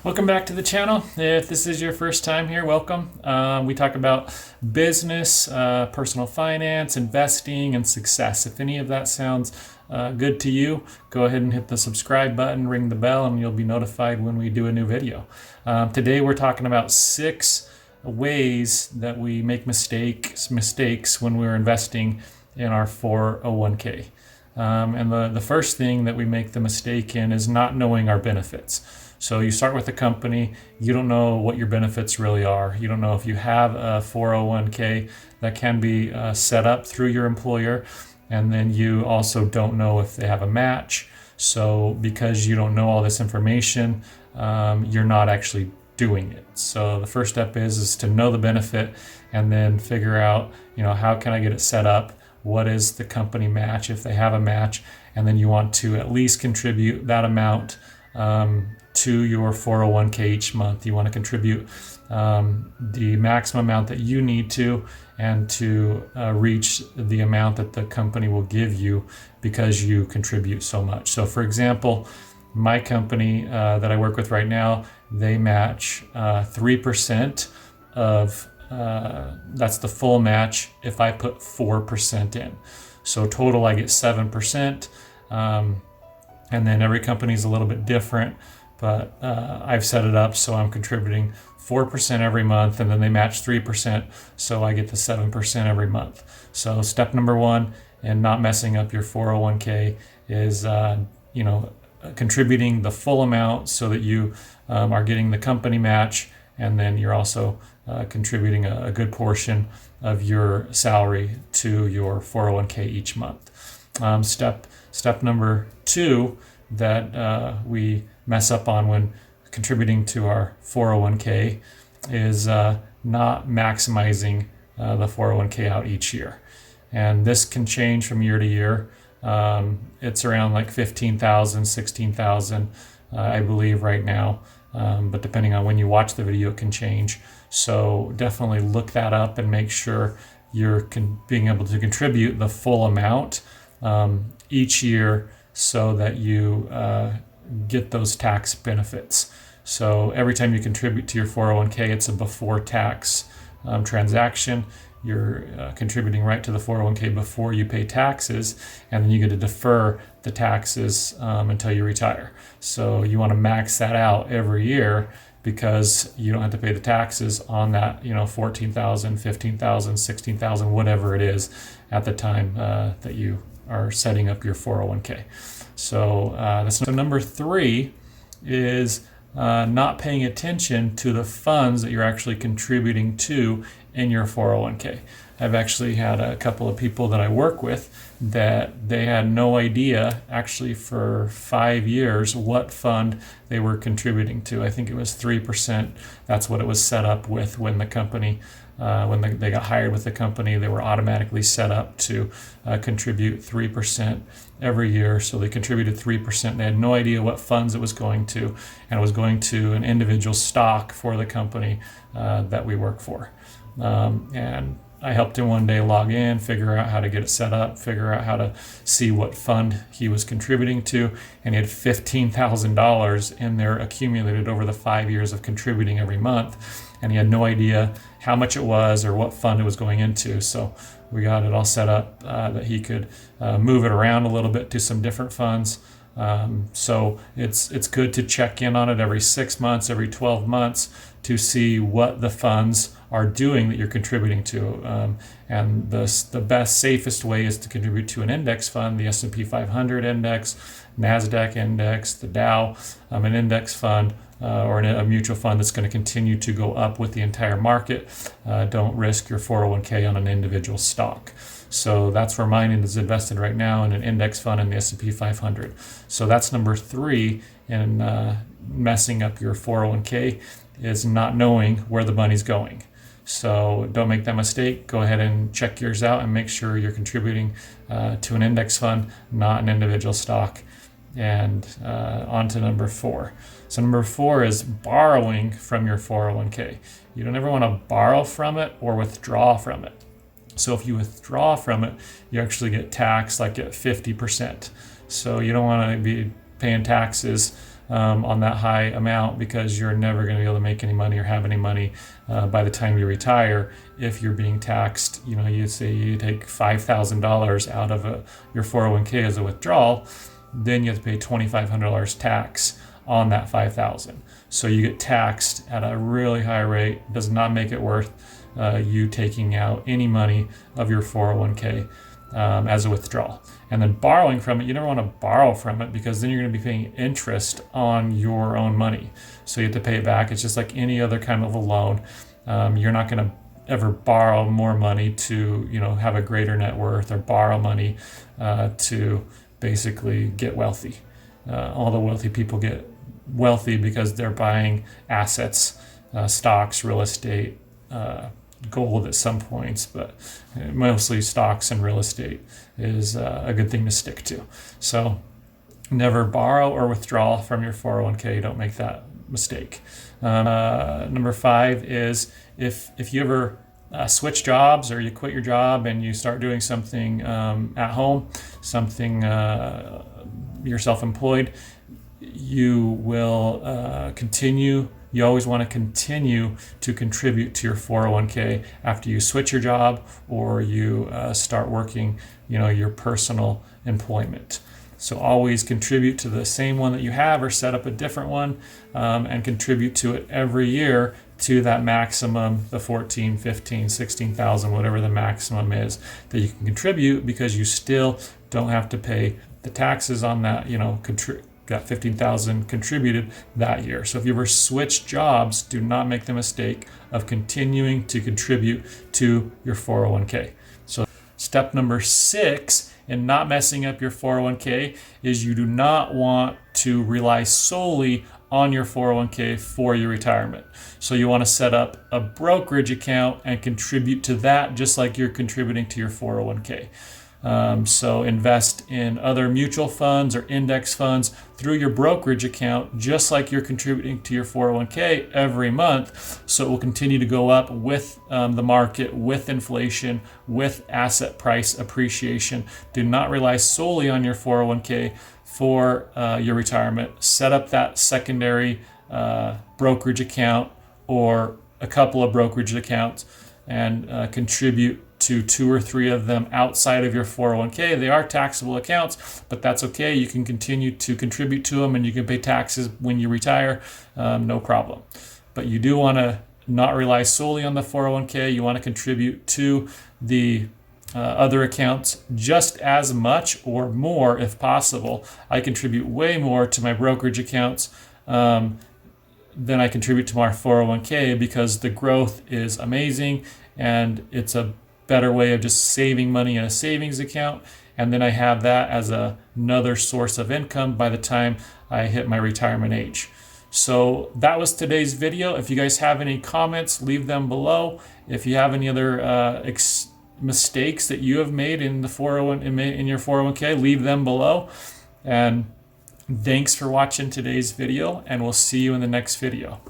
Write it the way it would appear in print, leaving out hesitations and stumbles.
Welcome back to the channel. If this is your first time here, welcome. We talk about business, personal finance, investing, and success. If any of that sounds good to you, go ahead and hit the subscribe button, ring the bell, and you'll be notified when we do a new video. Today we're talking about 6 ways that we make mistakes when we're investing in our 401k. And the first thing that we make the mistake in is not knowing our benefits. So you start with a company, you don't know what your benefits really are. You don't know if you have a 401k that can be set up through your employer, and then you also don't know if they have a match. So because you don't know all this information, you're not actually doing it. So the first step is to know the benefit and then figure out, how can I get it set up? What is the company match if they have a match? And then you want to at least contribute that amount to your 401k each month. You want to contribute the maximum amount that you need to, and to reach the amount that the company will give you because you contribute so much. So for example, my company that I work with right now, they match 3% of that's the full match if I put 4% in. So total I get 7%. And then every company is a little bit different, but I've set it up so I'm contributing 4% every month, and then they match 3%, so I get the 7% every month. So step number 1 in not messing up your 401k is contributing the full amount so that you are getting the company match, and then you're also contributing a good portion of your salary to your 401k each month. Step number 2 that we mess up on when contributing to our 401k is not maximizing the 401k out each year. And this can change from year to year. It's around like 15,000, 16,000, I believe right now. But depending on when you watch the video, it can change. So definitely look that up and make sure you're being able to contribute the full amount each year so that you get those tax benefits. So every time you contribute to your 401k, it's a before tax transaction. You're contributing right to the 401k before you pay taxes, and then you get to defer the taxes until you retire. So you want to max that out every year because you don't have to pay the taxes on that, 14,000, 15,000, 16,000, whatever it is at the time that you are setting up your 401k. So that's number 3 is not paying attention to the funds that you're actually contributing to in your 401k. I've actually had a couple of people that I work with that they had no idea actually for 5 years what fund they were contributing to. I think it was 3%. That's what it was set up with when the company they got hired with the company. They were automatically set up to contribute 3% every year. So they contributed 3%. They had no idea what funds it was going to, and it was going to an individual stock for the company that we work for. And I helped him one day log in, figure out how to get it set up, figure out how to see what fund he was contributing to, and he had $15,000 in there accumulated over the 5 years of contributing every month, and he had no idea how much it was or what fund it was going into. So we got it all set up that he could move it around a little bit to some different funds. So it's good to check in on it every 6 months, every 12 months to see what the funds are doing that you're contributing to. And the best, safest way is to contribute to an index fund, the S&P 500 index, NASDAQ index, the Dow, an index fund, or a mutual fund that's going to continue to go up with the entire market. Don't risk your 401k on an individual stock. So that's where mine is invested right now, in an index fund in the S&P 500. So that's number 3 in messing up your 401k, is not knowing where the money's going. So don't make that mistake. Go ahead and check yours out and make sure you're contributing to an index fund, not an individual stock. And on to number 4. So number 4 is borrowing from your 401k. You don't ever want to borrow from it or withdraw from it. So if you withdraw from it, you actually get taxed like at 50%. So you don't want to be paying taxes on that high amount, because you're never going to be able to make any money or have any money by the time you retire if you're being taxed. You say you take $5,000 out of your 401k as a withdrawal, then you have to pay $2,500 tax on that $5,000. So you get taxed at a really high rate. Does not make it worth you taking out any money of your 401k as a withdrawal. And then borrowing from it, you never want to borrow from it, because then you're going to be paying interest on your own money. So you have to pay it back. It's just like any other kind of a loan. You're not going to ever borrow more money to have a greater net worth, or borrow money to basically get wealthy. All the wealthy people get wealthy because they're buying assets, stocks, real estate, gold at some points, but mostly stocks and real estate is a good thing to stick to. So never borrow or withdraw from your 401k. Don't make that mistake. Number 5 is if you ever switch jobs, or you quit your job and you start doing something at home, something you're self-employed, you will continue. You always want to continue to contribute to your 401k after you switch your job, or you start working, your personal employment. So always contribute to the same one that you have, or set up a different one, and contribute to it every year to that maximum, the 14, 15, 16,000, whatever the maximum is that you can contribute, because you still don't have to pay the taxes on that, got 15,000 contributed that year. So if you ever switch jobs, do not make the mistake of continuing to contribute to your 401k. So step number 6 in not messing up your 401k is you do not want to rely solely on your 401k for your retirement. So you want to set up a brokerage account and contribute to that, just like you're contributing to your 401k. So invest in other mutual funds or index funds through your brokerage account, just like you're contributing to your 401k every month. So it will continue to go up with the market, with inflation, with asset price appreciation. Do not rely solely on your 401k for your retirement. Set up that secondary brokerage account, or a couple of brokerage accounts, and contribute to 2 or 3 of them outside of your 401k. They are taxable accounts, but that's okay. You can continue to contribute to them, and you can pay taxes when you retire, no problem. But you do want to not rely solely on the 401k. You want to contribute to the other accounts just as much or more if possible. I contribute way more to my brokerage accounts than I contribute to my 401k, because the growth is amazing, and it's a better way of just saving money in a savings account. And then I have that as another source of income by the time I hit my retirement age. So that was today's video. If you guys have any comments, leave them below. If you have any other mistakes that you have made in your 401k, leave them below. And thanks for watching today's video, and we'll see you in the next video.